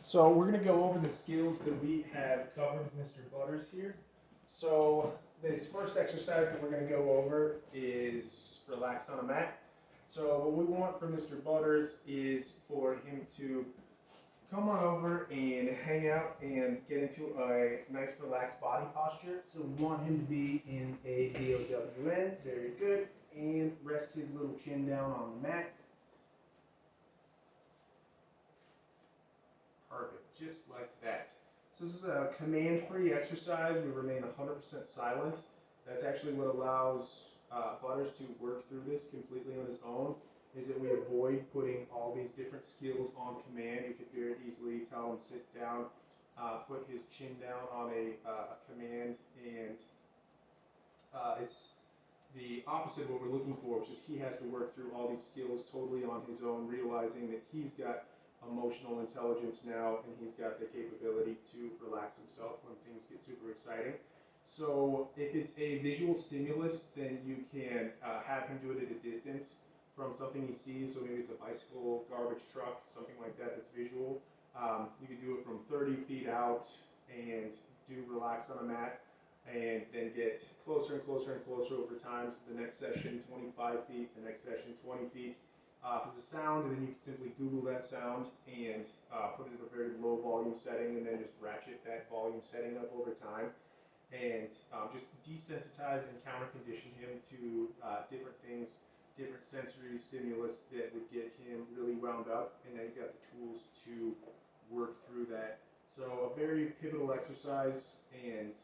So we're going to go over the skills that we have covered with Mr. Butters here. So this first exercise that we're going to go over is relax on a mat. So what we want from Mr. Butters is for him to come on over and hang out and get into a nice relaxed body posture. So we want him to be in a DOWN, very good, and rest his little chin down on the mat. Perfect, just like that. So this is a command-free exercise. We remain 100% silent. That's actually what allows Butters to work through this completely on his own, is that we avoid putting all these different skills on command. You could very easily tell him sit down, put his chin down on a command, and it's the opposite of what we're looking for, which is he has to work through all these skills totally on his own, realizing that he's got emotional intelligence now and he's got the capability to relax himself when things get super exciting. So if it's a visual stimulus, then you can have him do it at a distance from something he sees. So maybe it's a bicycle, garbage truck, something like that that's visual. You could do it from 30 feet out and do relax on a mat, and then get closer and closer and closer over time. So the next session, 25 feet, the next session, 20 feet. If it's a sound, and then you can simply Google that sound and put it at a very low volume setting, and then just ratchet that volume setting up over time, and just desensitize and counter condition him to different things, different sensory stimulus that would get him really wound up, and then you've got the tools to work through that. So a very pivotal exercise, and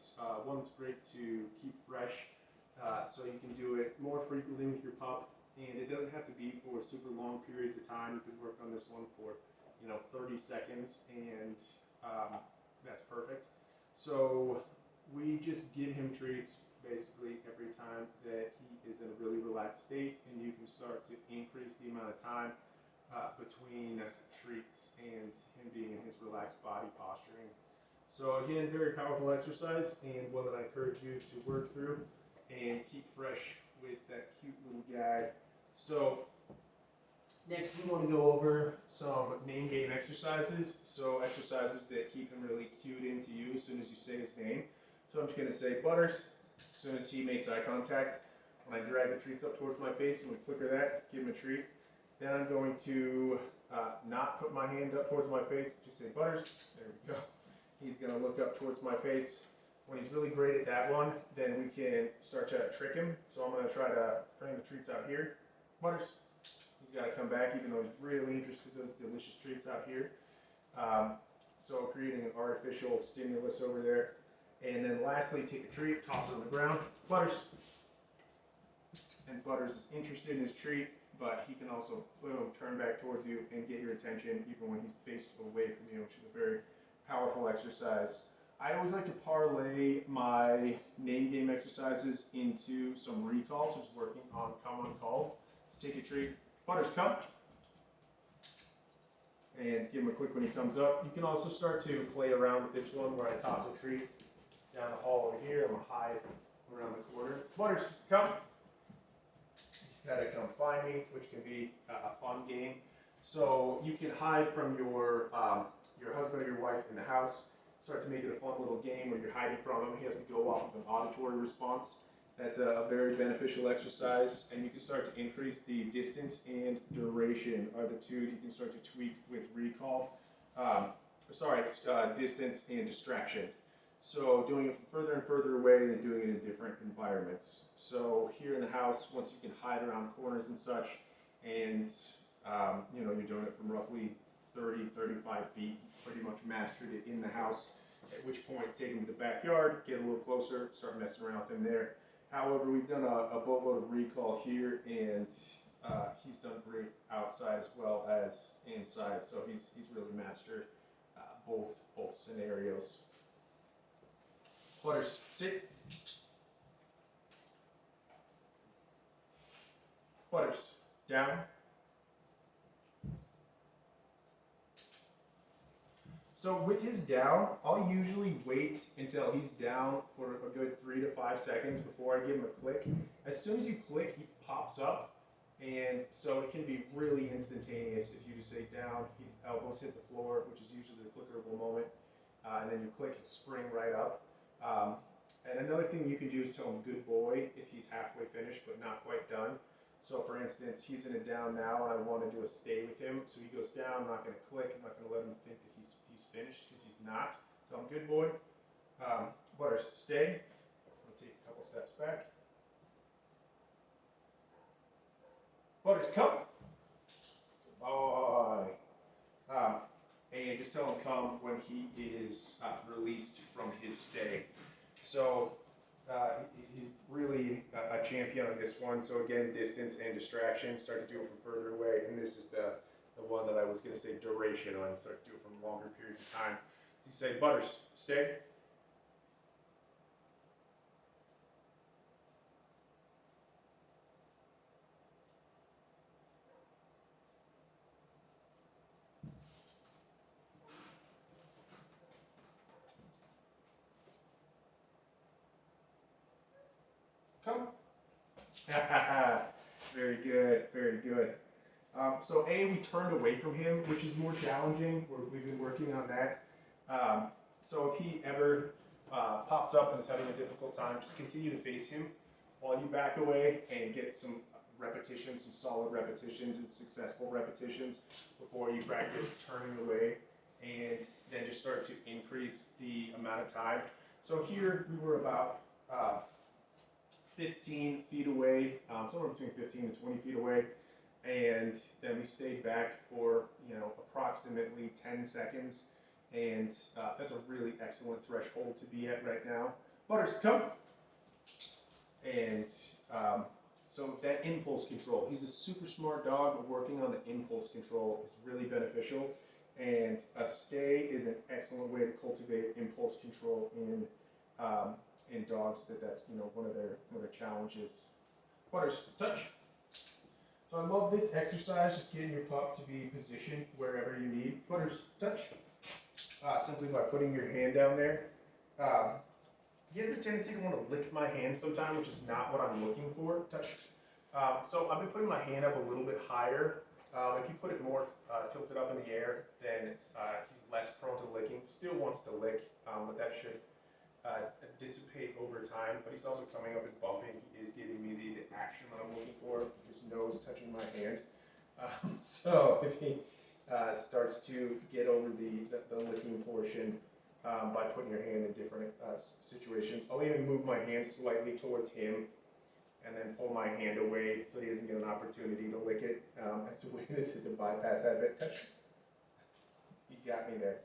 one that's great to keep fresh. So you can do it more frequently with your pup. And it doesn't have to be for super long periods of time. You could work on this one for, 30 seconds, and that's perfect. So we just give him treats basically every time that he is in a really relaxed state, and you can start to increase the amount of time between treats and him being in his relaxed body posturing. So again, very powerful exercise, and one that I encourage you to work through and keep fresh with that cute little guy. So next we want to go over some name game exercises. So exercises that keep him really cued into you as soon as you say his name. So I'm just going to say Butters. As soon as he makes eye contact, when I drag the treats up towards my face and we clicker that, give him a treat. Then I'm going to not put my hand up towards my face, just say Butters. There we go. He's going to look up towards my face. When he's really great at that one, then we can start to trick him. So I'm going to try to bring the treats out here. Butters. He's got to come back, even though he's really interested in those delicious treats out here. So creating an artificial stimulus over there. And then lastly, take a treat, toss it on the ground. Butters. And Butters is interested in his treat, but he can also turn back towards you and get your attention even when he's faced away from you, which is a very powerful exercise. I always like to parlay my name game exercises into some recalls, which is working on come on call. So take a treat. Butters, come. And give him a click when he comes up. You can also start to play around with this one where I toss a treat down the hall over here. I'm going to hide around the corner. Butters, come. He's got to come find me, which can be a fun game. So you can hide from your husband or your wife in the house. Start to make it a fun little game where you're hiding from him. He has to go off with an auditory response. That's a very beneficial exercise, and you can start to increase the distance and duration are the two you can start to tweak with recall. Distance and distraction. So doing it from further and further away and doing it in different environments. So here in the house, once you can hide around corners and such, and you're doing it from roughly 30, 35 feet, pretty much mastered it in the house, at which point take him to the backyard, get a little closer, start messing around with him there. However, we've done a boatload of recall here, and he's done great outside as well as inside, so he's really mastered both scenarios. Butters, sit. Butters, down. So with his down, I'll usually wait until he's down for a good 3 to 5 seconds before I give him a click. As soon as you click, he pops up, And so it can be really instantaneous if you just say down, elbows hit the floor, which is usually the clickable moment, and then you click and spring right up. And another thing you can do is tell him good boy if he's halfway finished but not quite done. So for instance, he's in a down now and I want to do a stay with him. So he goes down, I'm not going to click, I'm not going to let him think that he's finished because he's not. Tell him good boy. Butters, stay. I'll take a couple steps back. Butters, come. Good boy. And just tell him come when he is released from his stay. So he's really a champion on this one. So again, distance and distraction. Start to do it from further away. And this is the one that I was going to say duration on. Start to do it from longer periods of time. You say, Butters, stay. Come. Very good, very good. So we turned away from him, which is more challenging. We've been working on that. So if he ever pops up and is having a difficult time, just continue to face him while you back away and get some repetitions, some solid repetitions and successful repetitions before you practice turning away, and then just start to increase the amount of time. So here we were about 15 feet away, somewhere between 15 and 20 feet away, and then we stayed back for approximately 10 seconds, and that's a really excellent threshold to be at right now. Butters, come! And so that impulse control, he's a super smart dog, but working on the impulse control is really beneficial, and a stay is an excellent way to cultivate impulse control in dogs. That's one of their challenges. Butters, touch. So I love this exercise, just getting your pup to be positioned wherever you need. Butters, touch. Simply by putting your hand down there. He has a tendency to want to lick my hand sometimes, which is not what I'm looking for. Touch. So I've been putting my hand up a little bit higher. If you put it more tilted up in the air, then he's less prone to licking. Still wants to lick, but that should dissipate over time. But he's also coming up and bumping. He is giving me the action that I'm looking for. His nose touching my hand. So if he starts to get over the licking portion by putting your hand in different situations, I'll even move my hand slightly towards him and then pull my hand away so he doesn't get an opportunity to lick it. That's a way to bypass that bit. Touch. You got me there.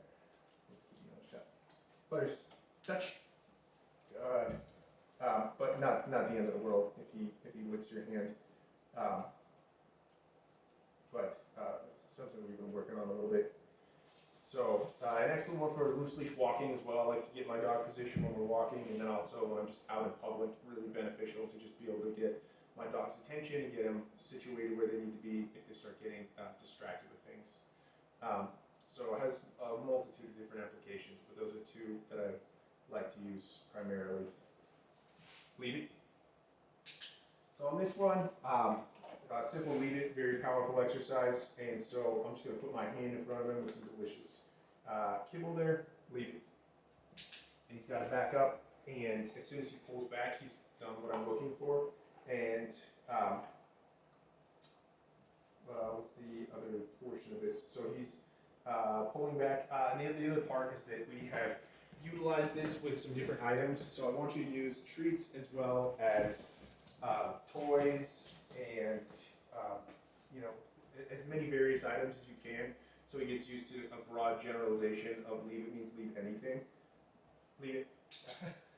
Let's keep another shot. Butters, touch. Good. But not the end of the world if he licks your hand. But it's something we've been working on a little bit. So an excellent one for loose leash walking as well. I like to get my dog positioned when we're walking, and then also when I'm just out in public, really beneficial to just be able to get my dog's attention and get them situated where they need to be if they start getting distracted with things. So it has a multitude of different applications, but those are two that I like to use primarily. Lead it. So on this one, simple lead it, very powerful exercise, and so I'm just going to put my hand in front of him with some delicious kibble there, lead it. And he's got to back up, and as soon as he pulls back, he's done what I'm looking for. And what's the other portion of this? So he's pulling back, and the other part is that we have utilized this with some different items. So I want you to use treats as well as toys and as many various items as you can, so he gets used to a broad generalization of leave it means leave anything. Leave it.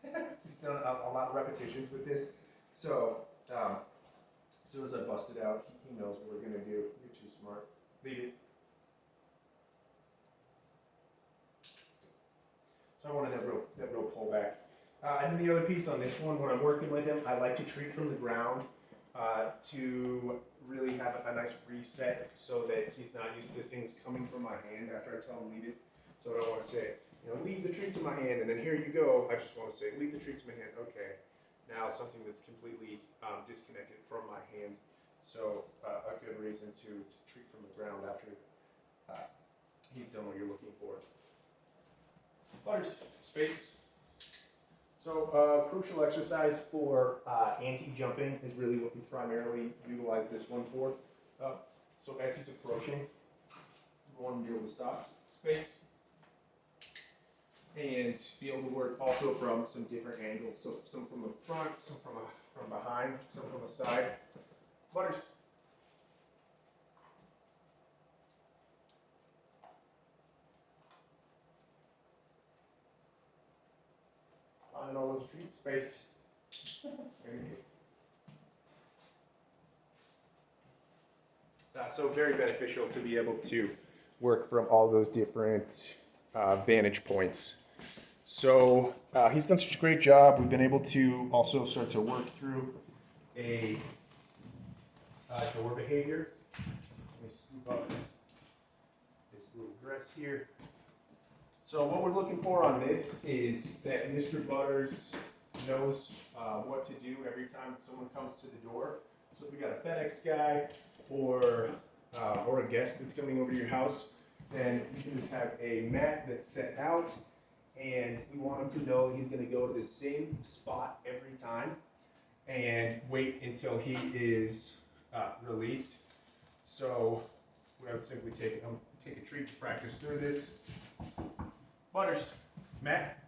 We've done a lot of repetitions with this, so as soon as I bust it out, he knows what we're going to do. You're too smart. Leave it. So I wanted that real pullback. And then the other piece on this one, when I'm working with him, I like to treat from the ground to really have a nice reset so that he's not used to things coming from my hand after I tell him leave it. So I don't want to say, leave the treats in my hand and then here you go. I just want to say, leave the treats in my hand. Okay. Now something that's completely disconnected from my hand So a good reason to treat from the ground after he's done what you're looking for. Butters, space. So crucial exercise for anti-jumping is really what we primarily utilize this one for. So as he's approaching, you want him to be able to stop, space, and be able to work also from some different angles. So some from the front, some from behind, some from the side. Butters. Find all those treats, space. So very beneficial to be able to work from all those different vantage points. So he's done such a great job. We've been able to also start to work through a door behavior. Let me scoop up this little dress here. So what we're looking for on this is that Mr. Butters knows what to do every time someone comes to the door. So if we got a FedEx guy or a guest that's coming over to your house, then you can just have a mat that's set out, and we want him to know he's going to go to the same spot every time and wait until he is released. So we would simply take a treat to practice through this. Butters, Matt.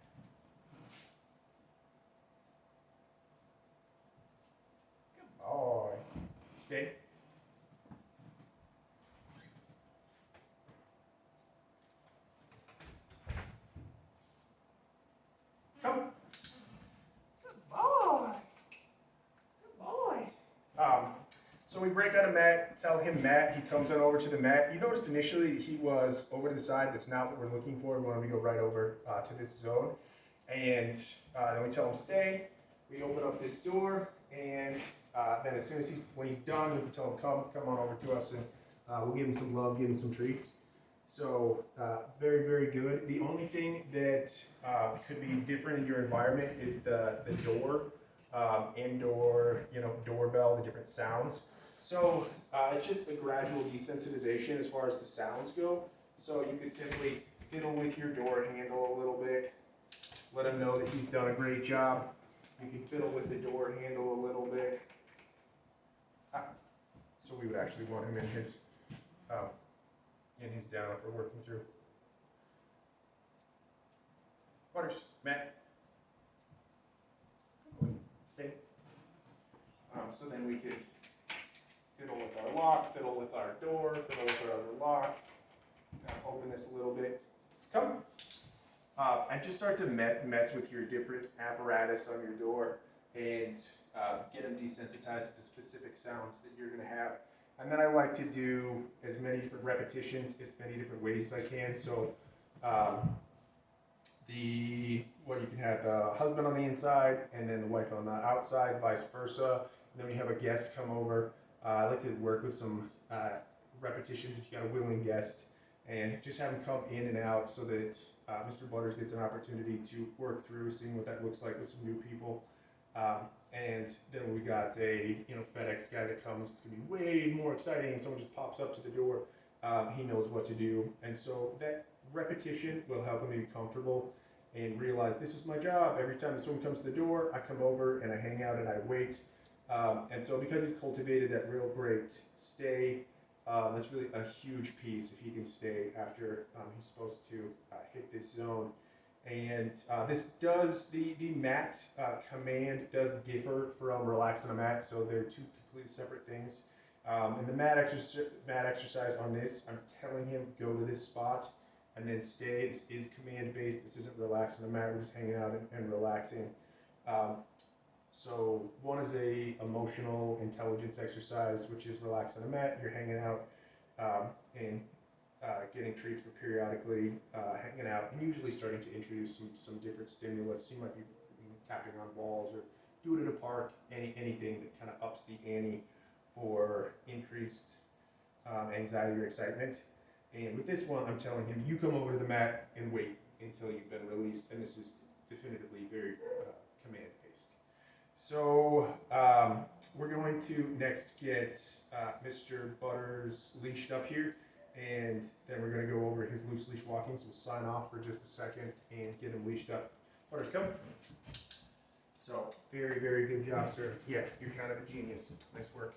Good boy. Stay. Come. Good boy. Good boy. So we break out a mat, tell him mat, he comes on over to the mat. You noticed initially he was over to the side. That's not what we're looking for. We want him to go right over to this zone. And then we tell him stay. We open up this door, and then as soon as when he's done, we can tell him come on over to us, and we'll give him some love, give him some treats. So very, very good. The only thing that could be different in your environment is the door, indoor, doorbell, the different sounds. So it's just a gradual desensitization as far as the sounds go. So you could simply fiddle with your door handle a little bit, let him know that he's done a great job. You can fiddle with the door handle a little bit. So we would actually want him in his down if we're working through. Butters, Matt. Stay. So then we could fiddle with our lock, fiddle with our door, fiddle with our other lock. Open this a little bit. Come. And just start to mess with your different apparatus on your door and get them desensitized to specific sounds that you're going to have. And then I like to do as many different repetitions, as many different ways as I can. So you can have the husband on the inside and then the wife on the outside, vice versa. And then when you have a guest come over, I like to work with some repetitions if you got a willing guest, and just have them come in and out so that Mr. Butters gets an opportunity to work through seeing what that looks like with some new people. And then we got a FedEx guy that comes. It's gonna be way more exciting. Someone just pops up to the door. He knows what to do, and so that repetition will help him be comfortable and realize this is my job. Every time someone comes to the door, I come over and I hang out and I wait. And so because he's cultivated that real great stay, that's really a huge piece if he can stay after he's supposed to hit this zone. And the mat command does differ from relax on a mat, so they're two completely separate things. And the mat exercise on this, I'm telling him go to this spot and then stay. This is command based. This isn't relax on a mat. We're just hanging out and relaxing. So one is a emotional intelligence exercise, which is relax on a mat. You're hanging out and getting treats for periodically hanging out, and usually starting to introduce some different stimulus. You might be tapping on balls or do it at a park, anything that kind of ups the ante for increased anxiety or excitement. And with this one, I'm telling him, you come over to the mat and wait until you've been released, and this is definitively very command-based. So we're going to next get Mr. Butters leashed up here, and then we're going to go over his loose leash walking. So we'll sign off for just a second and get him leashed up. Butters, come. So very, very good job, sir. Yeah, you're kind of a genius. Nice work.